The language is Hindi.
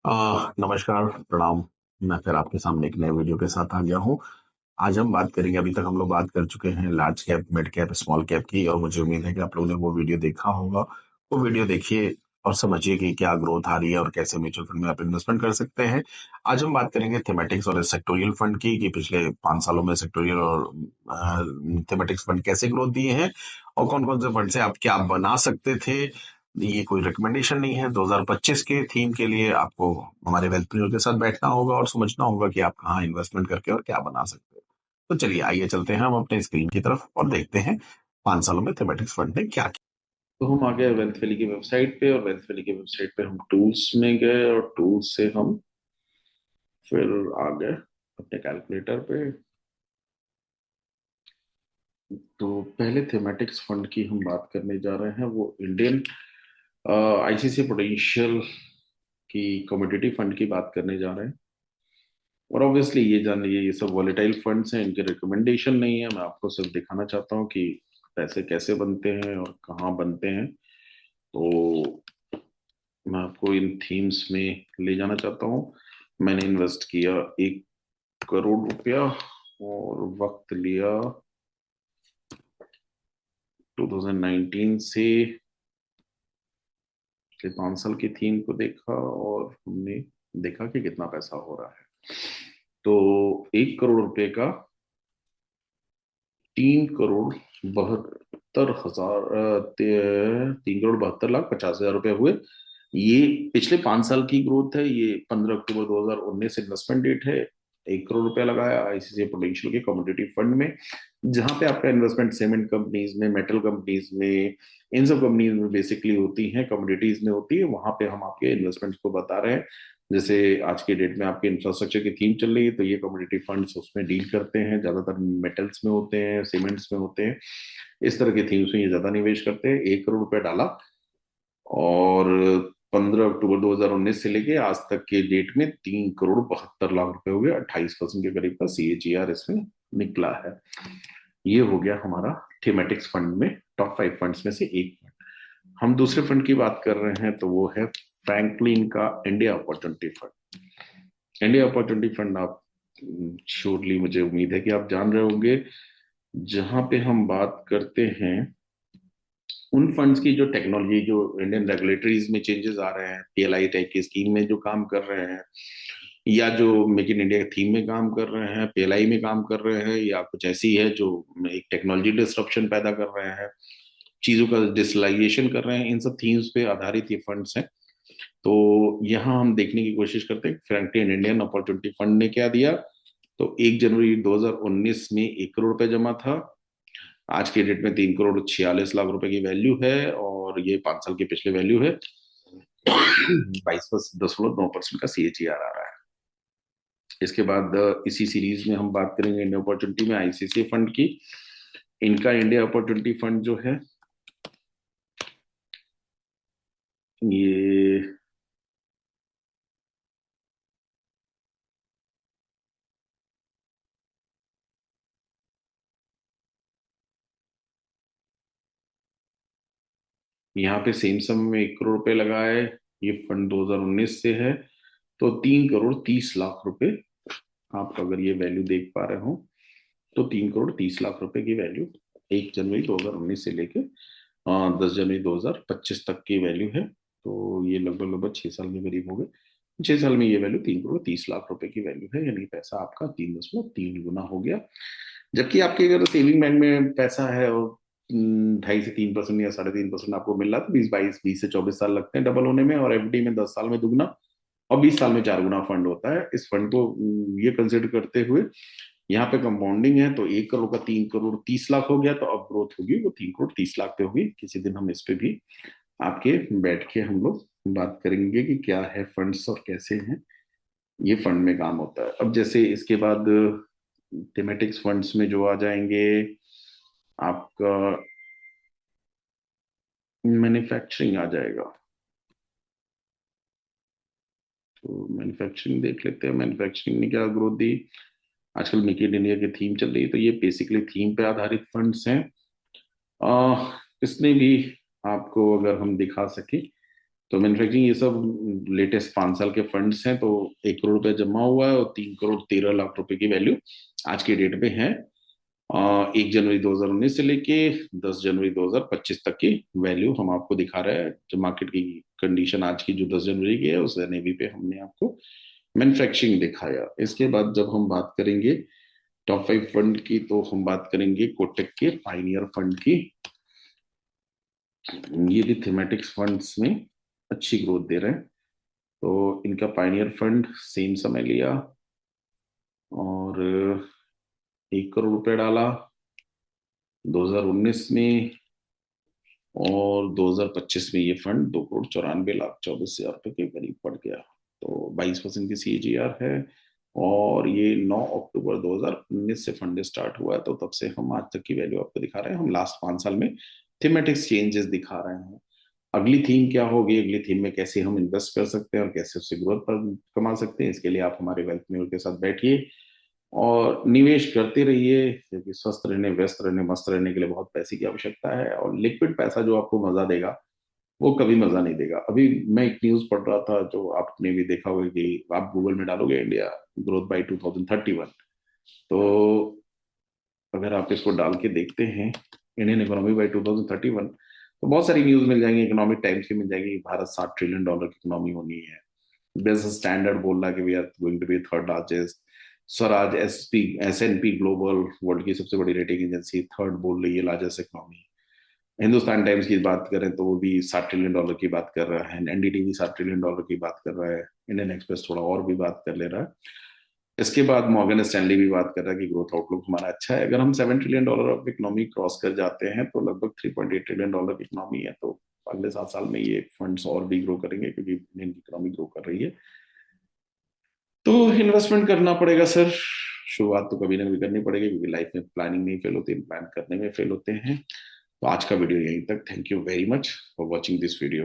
नमस्कार, प्रणाम। मैं फिर आपके सामने एक नए वीडियो के साथ आ गया हूँ। आज हम बात करेंगे, अभी तक हम लोग बात कर चुके हैं large cap, mid cap, small cap की, और मुझे उम्मीद है कि आप लोगों ने वो वीडियो देखा होगा। वो वीडियो देखिए और समझिए कि क्या ग्रोथ आ रही है और कैसे म्यूचुअल फंड में आप इन्वेस्टमेंट कर सकते हैं। आज हम बात करेंगे थेमेटिक्स और सेक्टोरियल फंड की, कि पिछले 5 सालों में सेक्टोरियल और थेमेटिक्स फंड कैसे ग्रोथ दिए हैं और कौन कौन से फंड से आप क्या बना सकते थे। ये कोई रिकमेंडेशन नहीं है। 2025 के थीम के लिए आपको हमारे वेल्थप्reneur के साथ बैठना होगा और समझना होगा कि आप कहाँ इन्वेस्टमेंट करके और क्या बना सकते हैं। तो चलिए, आइए चलते हैं हम अपने स्क्रीन की तरफ और देखते हैं 5 सालों में थेमेटिक्स फंड ने क्या किया। तो हम आ गए वेल्थ वैली की वेबसाइट पे और वेल्थ वैली की वेबसाइट पे हम टूल्स में गए और टूल्स से हम फिर आ गए अपने कैलकुलेटर पे। तो पहले थेमेटिक्स फंड की हम बात करने जा रहे हैं, वो इंडियन आईसीसी प्रूडेंशियल की कमोडिटी फंड की बात करने जा रहे हैं। और ऑब्वियसली ये जान लीजिए, ये सब वॉलेटाइल फंड्स हैं, इनके रिकमेंडेशन नहीं है। मैं आपको सिर्फ दिखाना चाहता हूँ कि पैसे कैसे बनते हैं और कहाँ बनते हैं। तो मैं आपको इन थीम्स में ले जाना चाहता हूँ। मैंने इन्वेस्ट किया 1 करोड़ रुपया और वक्त लिया 2019 से। पिछले 5 साल की थीम को देखा और हमने देखा कि कितना पैसा हो रहा है। तो 1 करोड़ रुपए का 3 करोड़ 72 हजार 3 करोड़ 72 लाख 50 हजार रुपए हुए। ये पिछले 5 साल की ग्रोथ है। ये 15 अक्टूबर 2019 इन्वेस्टमेंट डेट है। 1 करोड़ रुपया लगाया आईसीसी प्रूडेंशियल के कमोडिटी फंड में, जहां पे आपका इन्वेस्टमेंट सीमेंट कंपनीज में, मेटल कंपनीज में, इन सब कंपनीज में बेसिकली होती है, कमोडिटीज में होती है। वहां पे हम आपके इन्वेस्टमेंट को बता रहे हैं। जैसे आज के डेट में आपके इंफ्रास्ट्रक्चर की थीम चल रही है, तो ये कमोडिटी फंड्स उसमें डील करते हैं, ज्यादातर मेटल्स में होते हैं, सीमेंट्स में होते हैं। इस तरह के थीम्स में ये ज्यादा निवेश करते हैं। 1 करोड़ रुपया डाला और 15 अक्टूबर 2019 से लेके आज तक के डेट में 3 करोड़ 72 लाख रुपए हो गए। 28% के करीब का सीएजीआर इसमें निकला है। ये हो गया हमारा थीमेटिक्स फंड में टॉप 5 फंड्स में से एक फंड। हम दूसरे फंड की बात कर रहे हैं, तो वो है फ्रैंकलिन का India opportunity fund. India opportunity fund आप श्योरली, मुझे उम्मीद है कि आप जान रहे होंगे, जहां पे हम बात करते हैं उन फंड्स की, जो टेक्नोलॉजी, जो इंडियन रेगुलेटरीज में चेंजेस आ रहे हैं, पीएलआई टाइप की स्कीम में जो काम कर रहे हैं, या जो मेक इन इंडिया थीम में काम कर रहे हैं, पीएलआई में काम कर रहे हैं, या कुछ ऐसी है जो एक टेक्नोलॉजी डिस्रप्शन पैदा कर रहे हैं, चीजों का डिजिटलाइजेशन कर रहे हैं, इन सब थीम्स पे आधारित ये फंड्स हैं। तो यहाँ हम देखने की कोशिश करते हैं फ्रैंकलिन इंडियन अपॉर्चुनिटी फंड ने क्या दिया। तो 1 जनवरी 2019 में 1 करोड़ रुपए जमा था। आज के डेट में 3 करोड़ 46 लाख रुपए की वैल्यू है और ये 5 साल की पिछले वैल्यू है। 22.9% का सीएजीआर आ रहा है। इसके बाद इसी सीरीज में हम बात करेंगे इंडिया अपॉर्चुनिटी में आईसीसी फंड की। इनका इंडिया अपॉर्चुनिटी फंड जो है, ये यहाँ पे सेम सम में 1 करोड़ रुपए लगाए। ये फंड 2019 से है। तो 3 करोड़ 30 लाख रुपए, आप अगर ये वैल्यू देख पा रहे हो, तो 3 करोड़ 30 लाख रुपए की वैल्यू 1 जनवरी 2019 से लेके 10 जनवरी 2025 तक की वैल्यू है। तो ये लगभग लगभग 6 साल में करीब हो गए। 6 साल में ये वैल्यू 3 करोड़ 30 लाख रुपए की वैल्यू है, यानी पैसा आपका 3.3 गुना हो गया। जबकि आपके अगर सेविंग बैंक में पैसा है और 2.5 से 3% या 3.5% आपको मिल रहा है, तो 20 से 24 साल लगते हैं डबल होने में, और एफडी में 10 साल में दुगना और 20 साल में 4 गुना फंड होता है। इस फंड को ये कंसिडर करते हुए यहाँ पे कंपाउंडिंग है, तो 1 करोड़ का 3 करोड़ 30 लाख हो गया, तो अब ग्रोथ होगी वो 3 करोड़ 30 लाख पे होगी। किसी दिन हम इस पे भी आपके बैठ के हम लोग बात करेंगे कि क्या है फंड्स और कैसे हैं ये फंड में काम होता है। अब जैसे इसके बाद थेमेटिक्स फंड्स में जो आ जाएंगे, आपका मैन्युफैक्चरिंग आ जाएगा। तो मैन्युफैक्चरिंग देख लेते हैं, मैन्युफैक्चरिंग ने क्या ग्रोथ दी। आजकल मेक इन इंडिया की थीम चल रही है, तो ये बेसिकली थीम पे आधारित फंड्स हैं। इसमें भी आपको अगर हम दिखा सके, तो मैन्युफैक्चरिंग ये सब लेटेस्ट 5 साल के फंड्स हैं। तो 1 करोड़ रुपए जमा हुआ है और 3 करोड़ 13 लाख रुपए की वैल्यू आज के डेट पे है। 1 जनवरी 2019 से लेके 10 जनवरी 2025 तक की वैल्यू हम आपको दिखा रहे हैं। जो मार्केट की कंडीशन आज की जो 10 जनवरी की है उस एनएवी पे हमने आपको मैन्युफैक्चरिंग दिखाया। इसके बाद जब हम बात करेंगे टॉप 5 फंड की, तो हम बात करेंगे कोटक के पाइनियर फंड की। ये भी थीमेटिक्स फंड्स में अच्छी ग्रोथ दे रहे हैं। तो इनका पाइनियर फंड सेम समय लिया और 1 करोड़ रुपए डाला 2019 में, और 2025 में ये फंड 2 करोड़ 94 लाख 24 हजार रुपए के करीब पड़ गया। तो 22% की सीएजीआर है। और ये 9 अक्टूबर 2019 से फंड स्टार्ट हुआ है, तो तब से हम आज तक की वैल्यू आपको दिखा रहे हैं। हम लास्ट 5 साल में थीमेटिक्स चेंजेस दिखा रहे हैं। अगली थीम क्या होगी, अगली थीम में कैसे हम इन्वेस्ट कर सकते हैं और कैसे उससे ग्रोथ पर कमा सकते हैं, इसके लिए आप हमारे वेल्थ मेल के साथ बैठिए और निवेश करते रहिए, क्योंकि स्वस्थ रहने, व्यस्त रहने, मस्त रहने के लिए बहुत पैसे की आवश्यकता है। और लिक्विड पैसा जो आपको मजा देगा वो कभी मजा नहीं देगा। अभी मैं एक न्यूज पढ़ रहा था, जो आपने भी देखा होगा, कि आप गूगल में डालोगे इंडिया ग्रोथ बाय 2031, तो अगर आप इसको डाल के देखते हैं इंडियन इकोनॉमी बाय 2031, तो बहुत सारी न्यूज मिल जाएंगी, इकोनॉमिक टाइम्स की मिल जाएगी, भारत $60 ट्रिलियन की इकोनॉमी होनी है। बिजनेस स्टैंडर्ड बोल रहा है कि we are going to be third largest. Swaraj S N P global, world की सबसे बड़ी रेटिंग एजेंसी, थर्ड बोल रही है लार्जेस्ट इकोनॉमी। हिंदुस्तान टाइम्स की बात करें तो वो भी $60 ट्रिलियन की बात कर रहा है। एनडीटीवी $60 ट्रिलियन की बात कर रहा है। इंडियन एक्सप्रेस थोड़ा और भी बात कर ले रहा है। इसके बाद मॉर्गन स्टैनली भी बात कर रहा है कि ग्रोथ आउटलुक हमारा अच्छा है। अगर हम $7 ट्रिलियन ऑफ इकोनॉमी क्रॉस कर जाते हैं तो लगभग $3.8 ट्रिलियन की इकोनॉमी है। तो अगले 7 साल में ये फंड्स और भी ग्रो करेंगे, क्योंकि इंडियन इकोनॉमी ग्रो कर रही है। तो इन्वेस्टमेंट करना पड़ेगा सर। शुरुआत तो कभी ना कभी करनी पड़ेगी, क्योंकि लाइफ में प्लानिंग नहीं फेल होती, प्लान करने में फेल होते हैं। तो आज का वीडियो यहीं तक। Thank you very much for watching this video.